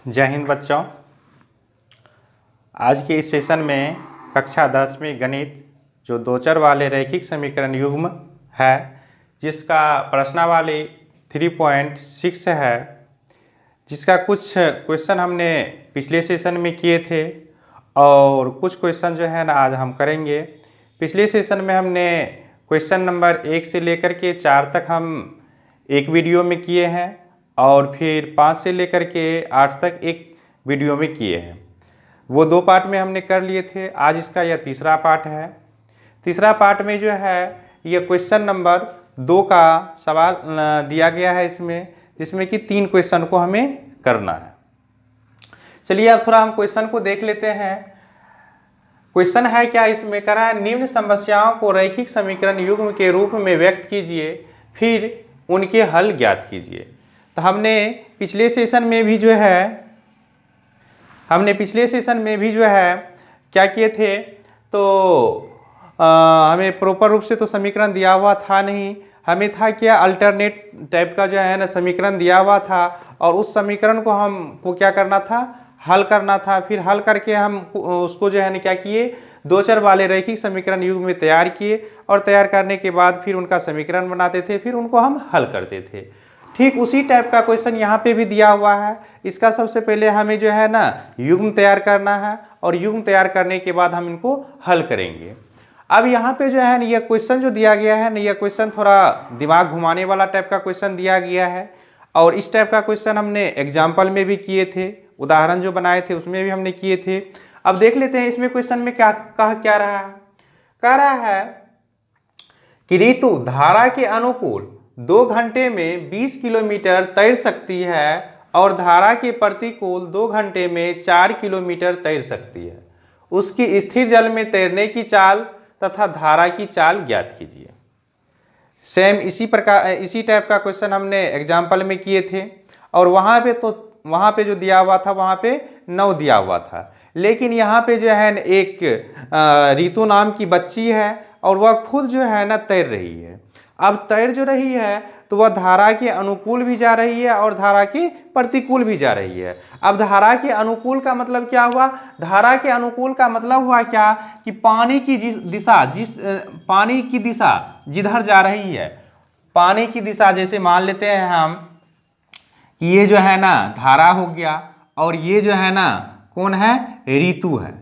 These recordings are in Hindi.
जय हिंद बच्चों। आज के इस सेशन में कक्षा 10 में गणित जो दो चर वाले रैखिक समीकरण युग्म है, जिसका प्रश्नावली 3.6 है, जिसका कुछ क्वेश्चन हमने पिछले सेशन में किए थे और कुछ क्वेश्चन जो है ना आज हम करेंगे। पिछले सेशन में हमने क्वेश्चन नंबर 1 से लेकर के 4 तक हम एक वीडियो में किए हैं और फिर 5 से लेकर के 8 तक एक वीडियो में किए हैं। वो 2 पार्ट में हमने कर लिए थे। आज इसका यह तीसरा पार्ट है। तीसरा पार्ट में जो है यह क्वेश्चन नंबर 2 का सवाल दिया गया है इसमें, जिसमें कि 3 क्वेश्चन को हमें करना है। चलिए अब थोड़ा हम क्वेश्चन को देख लेते हैं। क्वेश्चन है क्या इसमें, करा है निम्न समस्याओं को रैखिक समीकरण युग्म के रूप में व्यक्त कीजिए, फिर उनके हल ज्ञात कीजिए। तो हमने पिछले सेशन में भी जो है क्या किए थे, तो हमें प्रॉपर रूप से तो समीकरण दिया हुआ था नहीं, हमें था क्या अल्टरनेट टाइप का जो है ना समीकरण दिया हुआ था और उस समीकरण को हमको क्या करना था, हल करना था। फिर हल करके हम उसको जो है ना क्या किए, दो चर वाले रैखिक समीकरण युग्म में तैयार किए और तैयार करने के बाद फिर उनका समीकरण बनाते थे, फिर उनको हम हल करते थे। ठीक उसी टाइप का क्वेश्चन यहाँ पे भी दिया हुआ है। इसका सबसे पहले हमें जो है ना युग्म तैयार करना है और युग्म तैयार करने के बाद हम इनको हल करेंगे। अब यहाँ पे जो है ना यह क्वेश्चन जो दिया गया है ना, यह क्वेश्चन थोड़ा दिमाग घुमाने वाला टाइप का क्वेश्चन दिया गया है और इस टाइप का क्वेश्चन हमने एग्जाम्पल में भी किए थे, उदाहरण जो बनाए थे उसमें भी हमने किए थे। अब देख लेते हैं इसमें क्वेश्चन में क्या कह रहा है। कह रहा है कि ऋतु धारा के अनुकूल 2 घंटे में 20 किलोमीटर तैर सकती है और धारा के प्रतिकूल 2 घंटे में 4 किलोमीटर तैर सकती है। उसकी स्थिर जल में तैरने की चाल तथा धारा की चाल ज्ञात कीजिए। सेम इसी टाइप का क्वेश्चन हमने एग्जाम्पल में किए थे और वहाँ पे जो दिया हुआ था वहाँ पे 9 दिया हुआ था, लेकिन यहाँ पे जो है एक ऋतु नाम की बच्ची है और वह खुद जो है ना तैर रही है। अब तैर जो रही है तो वह धारा के अनुकूल भी जा रही है और धारा के प्रतिकूल भी जा रही है। अब धारा के अनुकूल का मतलब क्या हुआ, धारा के अनुकूल का मतलब हुआ क्या कि पानी की पानी की दिशा जिधर जा रही है, पानी की दिशा जैसे मान लेते हैं हम कि ये जो है ना धारा हो गया और ये जो है ना कौन है, ऋतु है।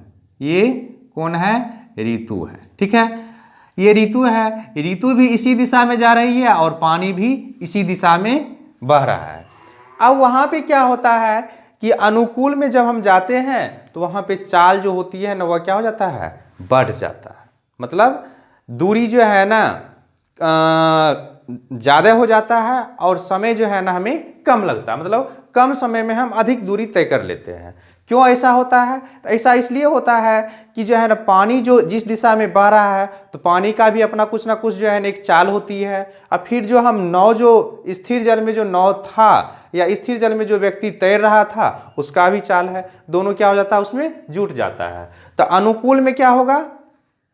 ये कौन है, ऋतु है। ठीक है, ये ऋतु है, ऋतु भी इसी दिशा में जा रही है और पानी भी इसी दिशा में बह रहा है। अब वहाँ पे क्या होता है कि अनुकूल में जब हम जाते हैं तो वहाँ पे चाल जो होती है ना वह क्या हो जाता है, बढ़ जाता है। मतलब दूरी जो है ना ज़्यादा हो जाता है और समय जो है ना हमें कम लगता है, मतलब कम समय में हम अधिक दूरी तय कर लेते हैं। क्यों ऐसा होता है, तो ऐसा इसलिए होता है कि जो है ना पानी जो जिस दिशा में बह रहा है तो पानी का भी अपना कुछ ना कुछ जो है ना एक चाल होती है। और फिर जो हम नाव जो स्थिर जल में जो नाव था या स्थिर जल में जो व्यक्ति तैर रहा था उसका भी चाल है, दोनों क्या हो जाता है, उसमें जुट जाता है। तो अनुकूल में क्या होगा,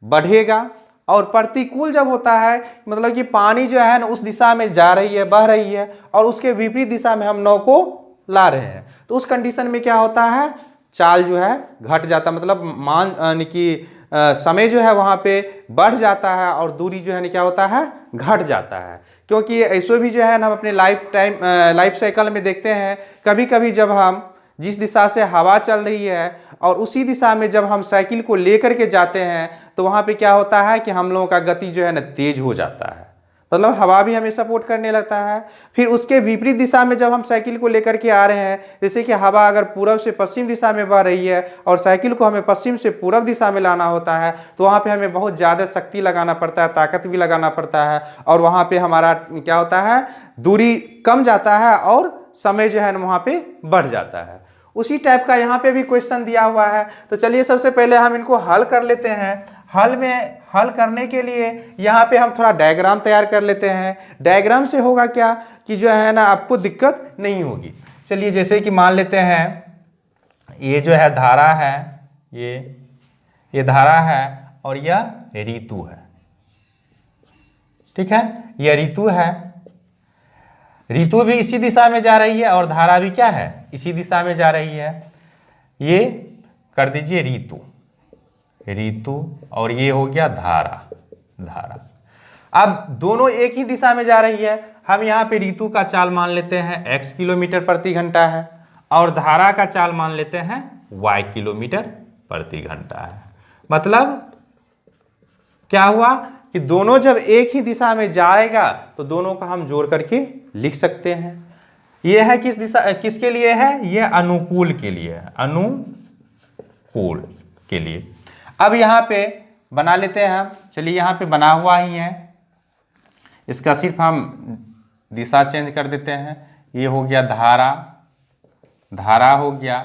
बढ़ेगा, और प्रतिकूल जब होता है मतलब कि पानी जो है ना उस दिशा में जा रही है, बह रही है और उसके विपरीत दिशा में हम नाव को ला रहे हैं, तो उस कंडीशन में क्या होता है, चाल जो है घट जाता है। मतलब मान कि समय जो है वहाँ पे बढ़ जाता है और दूरी जो है ना क्या होता है, घट जाता है। क्योंकि ऐसे भी जो है ना हम अपने लाइफ साइकिल में देखते हैं, कभी कभी जब हम जिस दिशा से हवा चल रही है और उसी दिशा में जब हम साइकिल को लेकर के जाते हैं तो वहाँ पे क्या होता है कि हम लोगों का गति जो है ना तेज हो जाता है, मतलब हवा भी हमें सपोर्ट करने लगता है। फिर उसके विपरीत दिशा में जब हम साइकिल को लेकर के आ रहे हैं, जैसे कि हवा अगर पूर्व से पश्चिम दिशा में बह रही है और साइकिल को हमें पश्चिम से पूर्व दिशा में लाना होता है, तो वहाँ पे हमें बहुत ज़्यादा शक्ति लगाना पड़ता है, ताकत भी लगाना पड़ता है और वहाँ पे हमारा क्या होता है, दूरी कम जाता है और समय जो है ना वहाँ पे बढ़ जाता है। उसी टाइप का यहाँ पे भी क्वेश्चन दिया हुआ है। तो चलिए सबसे पहले हम इनको हल कर लेते हैं। हल करने के लिए यहाँ पे हम थोड़ा डायग्राम तैयार कर लेते हैं। डायग्राम से होगा क्या कि जो है ना आपको दिक्कत नहीं होगी। चलिए जैसे कि मान लेते हैं ये जो है धारा है, ये धारा है और यह ऋतु है। ठीक है, यह ऋतु है। ऋतु भी इसी दिशा में जा रही है और धारा भी क्या है, इसी दिशा में जा रही है। ये कर दीजिए ऋतु, ऋतु, और ये हो गया धारा, धारा। अब दोनों एक ही दिशा में जा रही है, हम यहाँ पे ऋतु का चाल मान लेते हैं x किलोमीटर प्रति घंटा है और धारा का चाल मान लेते हैं y किलोमीटर प्रति घंटा है। मतलब क्या हुआ कि दोनों जब एक ही दिशा में जाएगा तो दोनों का हम जोड़ करके लिख सकते हैं। यह है किस दिशा, किसके लिए है, यह अनुकूल के लिए है, अनुकूल के लिए। अब यहाँ पे बना लेते हैं हम, चलिए यहाँ पे बना हुआ ही है, इसका सिर्फ हम दिशा चेंज कर देते हैं। ये हो गया धारा, धारा हो गया,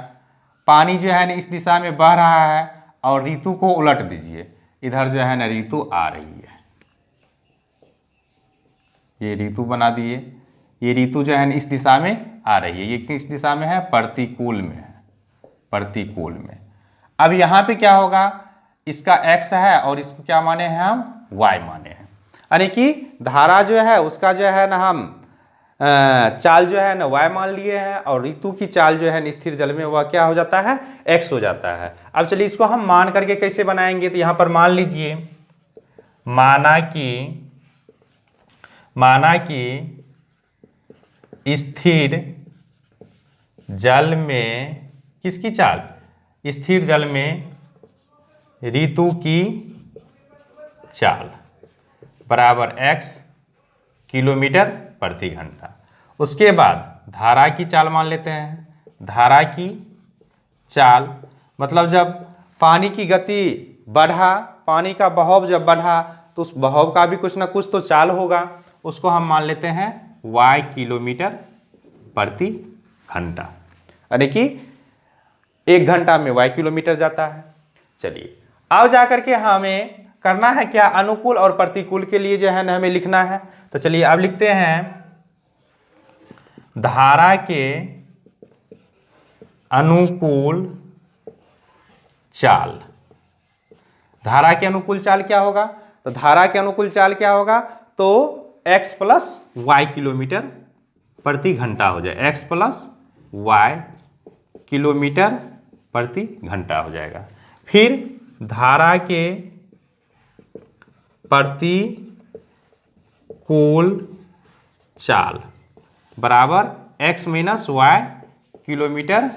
पानी जो है ना इस दिशा में बह रहा है और ऋतु को उलट दीजिए, इधर जो है ना ऋतु आ रही है, ये ऋतु बना दिए, ये ऋतु जो है ना इस दिशा में आ रही है, ये किस दिशा में है, प्रतिकूल में है, प्रतिकूल में। अब यहाँ पे क्या होगा, इसका x है और इसको क्या माने हैं हम, y माने हैं, यानी कि धारा जो है उसका जो है ना हम चाल जो है ना y मान लिए हैं और ऋतु की चाल जो है स्थिर जल में वह क्या हो जाता है, x हो जाता है। अब चलिए इसको हम मान करके कैसे बनाएंगे, तो यहाँ पर मान लीजिए, माना कि स्थिर जल में किसकी चाल, स्थिर जल में ऋतु की चाल बराबर x किलोमीटर प्रति घंटा। उसके बाद धारा की चाल मान लेते हैं, धारा की चाल मतलब जब पानी की गति बढ़ा, पानी का बहाव जब बढ़ा तो उस बहाव का भी कुछ ना कुछ तो चाल होगा, उसको हम मान लेते हैं y किलोमीटर प्रति घंटा, यानी कि 1 घंटा में y किलोमीटर जाता है। चलिए अब जाकर के हमें करना है क्या, अनुकूल और प्रतिकूल के लिए जो है ना हमें लिखना है। तो चलिए अब लिखते हैं, धारा के अनुकूल चाल, धारा के अनुकूल चाल क्या होगा, तो धारा के अनुकूल चाल क्या होगा, तो x प्लस y किलोमीटर प्रति घंटा हो जाए, x प्लस y किलोमीटर प्रति घंटा हो जाएगा। फिर धारा के प्रतिकूल चाल बराबर x माइनस y किलोमीटर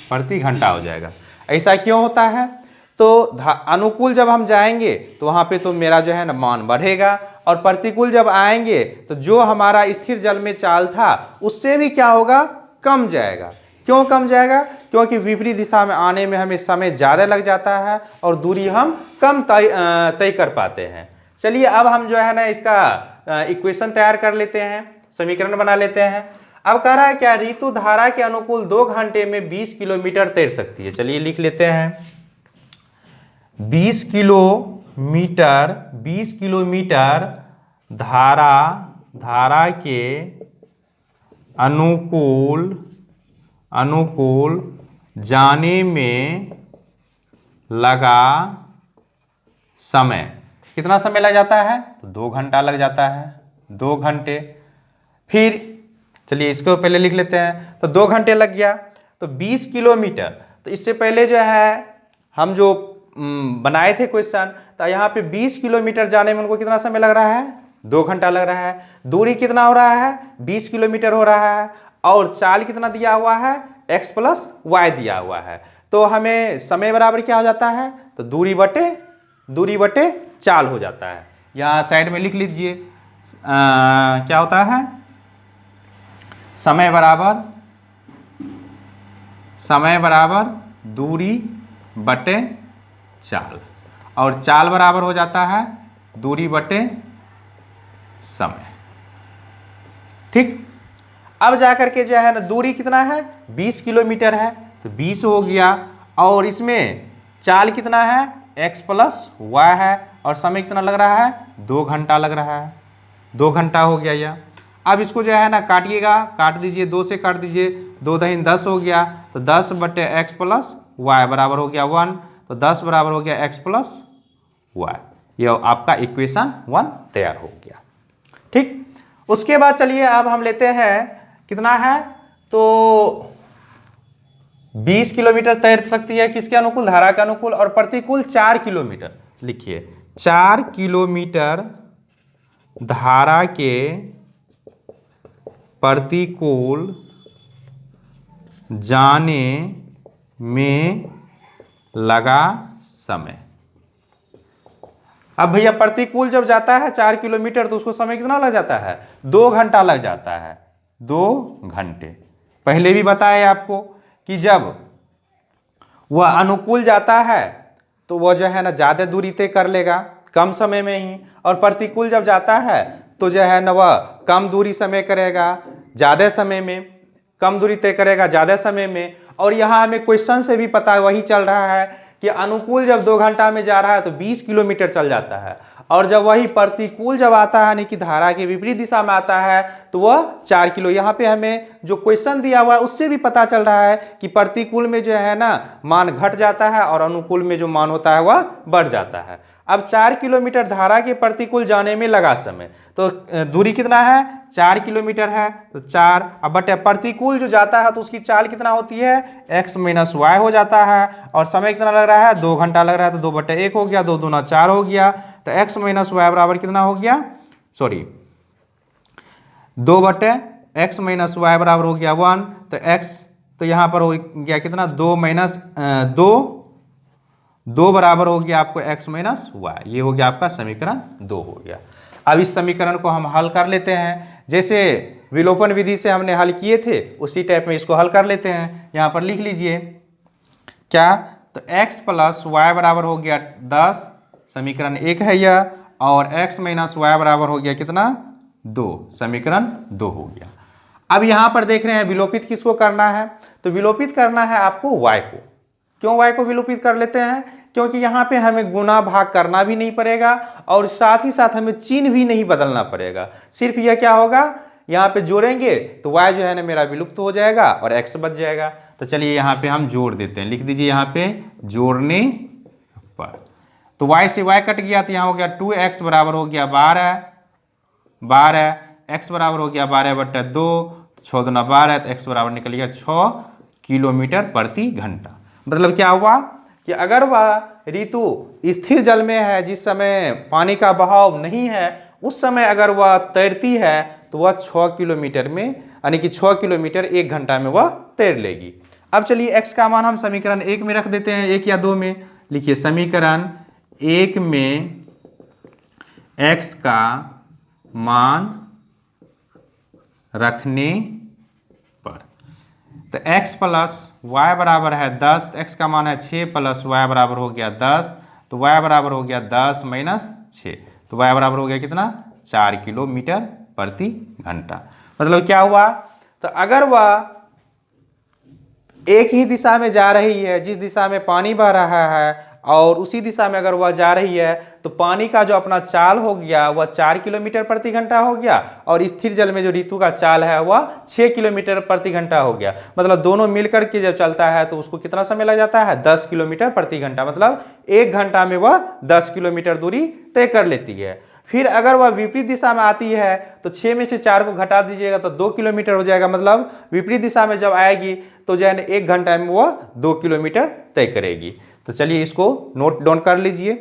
प्रति घंटा हो जाएगा। ऐसा क्यों होता है, तो अनुकूल जब हम जाएंगे तो वहाँ पे तो मेरा जो है ना मान बढ़ेगा और प्रतिकूल जब आएंगे तो जो हमारा स्थिर जल में चाल था उससे भी क्या होगा, कम जाएगा। क्यों कम जाएगा, क्योंकि विपरीत दिशा में आने में हमें समय ज़्यादा लग जाता है और दूरी हम कम तय कर पाते हैं। चलिए अब हम जो है ना इसका इक्वेशन तैयार कर लेते हैं, समीकरण बना लेते हैं। अब कह रहा है क्या, ऋतु धारा के अनुकूल 2 घंटे में 20 किलोमीटर तैर सकती है। चलिए लिख लेते हैं, 20 किलोमीटर धारा के अनुकूल जाने में लगा समय, कितना समय लग जाता है, तो 2 घंटा लग जाता है, 2 घंटे। फिर चलिए इसको पहले लिख लेते हैं, तो 2 घंटे लग गया, तो 20 किलोमीटर, तो इससे पहले जो है हम जो बनाए थे क्वेश्चन, तो यहाँ पे 20 किलोमीटर जाने में उनको कितना समय लग रहा है, 2 घंटा लग रहा है। दूरी कितना हो रहा है, 20 किलोमीटर हो रहा है और चाल कितना दिया हुआ है, x प्लस y दिया हुआ है। तो हमें समय बराबर क्या हो जाता है, तो दूरी बटे चाल हो जाता है। यहाँ साइड में लिख लीजिए क्या होता है, समय बराबर दूरी बटे चाल, और चाल बराबर हो जाता है दूरी बटे समय। ठीक, अब जाकर के जो है ना दूरी कितना है, 20 किलोमीटर है, तो 20 हो गया और इसमें चाल कितना है, x प्लस y है और समय कितना लग रहा है, 2 घंटा लग रहा है, 2 घंटा हो गया यह। अब इसको जो है ना काटिएगा, काट दीजिए, 2 से काट दीजिए, 2 दूनी 10 हो गया, तो 10 बटे x प्लस y बराबर हो गया 1, तो 10 बराबर हो गया x प्लस y। यह आपका इक्वेशन 1 तैयार हो गया। ठीक, उसके बाद चलिए अब हम लेते हैं, कितना है, तो 20 किलोमीटर तैर सकती है, किसके अनुकूल, धारा के अनुकूल, और प्रतिकूल 4 किलोमीटर। लिखिए 4 किलोमीटर धारा के प्रतिकूल जाने में लगा समय। अब भैया प्रतिकूल जब जाता है 4 किलोमीटर तो उसको समय कितना लग जाता है, 2 घंटा लग जाता है, 2 घंटे। पहले भी बताया आपको कि जब वह अनुकूल जाता है तो वह जो है ना ज़्यादा दूरी तय कर लेगा कम समय में ही, और प्रतिकूल जब जाता है तो जो है ना वह कम दूरी समय करेगा ज़्यादा समय में, कम दूरी तय करेगा ज़्यादा समय में। और यहाँ हमें क्वेश्चन से भी पता वही चल रहा है कि अनुकूल जब 2 घंटा में जा रहा है तो 20 किलोमीटर चल जाता है, और जब वही प्रतिकूल जब आता है यानी कि धारा के विपरीत दिशा में आता है तो वह 4 किलो। यहाँ पे हमें जो क्वेश्चन दिया हुआ है उससे भी पता चल रहा है कि प्रतिकूल में जो है ना मान घट जाता है और अनुकूल में जो मान होता है वह बढ़ जाता है। अब 4 किलोमीटर धारा के प्रतिकूल जाने में लगा समय, तो दूरी कितना है, 4 किलोमीटर है, तो 4 अब बटे प्रतिकूल जो जाता है तो उसकी चाल कितना होती है, x माइनस वाई हो जाता है, और समय कितना लग रहा है, 2 घंटा लग रहा है, तो 2/1 हो गया, 2 दूना 4 हो गया, तो x माइनस वाई बराबर कितना हो गया, सॉरी 2/x माइनस वाई बराबर हो गया 1, तो x तो यहाँ पर हो गया कितना, 2 माइनस 2 बराबर हो गया आपको x माइनस वाई, ये हो गया आपका समीकरण 2 हो गया। अब इस समीकरण को हम हल कर लेते हैं, जैसे विलोपन विधि से हमने हल किए थे उसी टाइप में इसको हल कर लेते हैं। यहाँ पर लिख लीजिए क्या, तो x प्लस वाई बराबर हो गया 10, समीकरण 1 है यह, और x माइनस वाई बराबर हो गया कितना, 2, समीकरण 2 हो गया। अब यहाँ पर देख रहे हैं विलोपित किसको करना है, तो विलोपित करना है आपको y को। क्यों y को विलोपित कर लेते हैं, क्योंकि यहाँ पे हमें गुना भाग करना भी नहीं पड़ेगा और साथ ही साथ हमें चिन्ह भी नहीं बदलना पड़ेगा। सिर्फ यह क्या होगा, यहाँ पे जोड़ेंगे तो y जो है ना मेरा विलुप्त हो जाएगा और x बच जाएगा। तो चलिए यहाँ पे हम जोड़ देते हैं, लिख दीजिए यहाँ पे जोड़ने पर, तो y से y कट गया तो यहाँ हो गया 2x बराबर हो गया 12, x बराबर हो गया 12/2, 6 दूना 12, तो x बराबर निकल गया 6 किलोमीटर प्रति घंटा। मतलब क्या हुआ कि अगर वह ऋतु स्थिर जल में है, जिस समय पानी का बहाव नहीं है, उस समय अगर वह तैरती है तो वह 6 किलोमीटर में यानी कि 6 किलोमीटर 1 घंटा में वह तैर लेगी। अब चलिए x का मान हम समीकरण 1 में रख देते हैं, 1 या 2 में। लिखिए समीकरण 1 में x का मान रखने पर, तो x प्लस y बराबर है 10, तो x का मान है 6 प्लस y बराबर हो गया 10, तो y बराबर हो गया 10 माइनस 6, तो y बराबर हो गया कितना, 4 किलोमीटर प्रति घंटा। मतलब क्या हुआ, तो अगर वह एक ही दिशा में जा रही है, जिस दिशा में पानी बह रहा है, और उसी दिशा में अगर वह जा रही है तो पानी का जो अपना चाल हो गया वह 4 किलोमीटर प्रति घंटा हो गया, और स्थिर जल में जो ऋतु का चाल है वह 6 किलोमीटर प्रति घंटा हो गया। मतलब दोनों मिलकर के जब चलता है तो उसको कितना समय लग जाता है, 10 किलोमीटर प्रति घंटा। मतलब 1 घंटा में वह 10 किलोमीटर दूरी तय कर लेती है। फिर अगर वह विपरीत दिशा में आती है तो 6 में से 4 को घटा दीजिएगा तो 2 किलोमीटर हो जाएगा। मतलब विपरीत दिशा में जब आएगी तो जो है 1 घंटा में वह 2 किलोमीटर तय करेगी। तो चलिए इसको नोट डाउन कर लीजिए।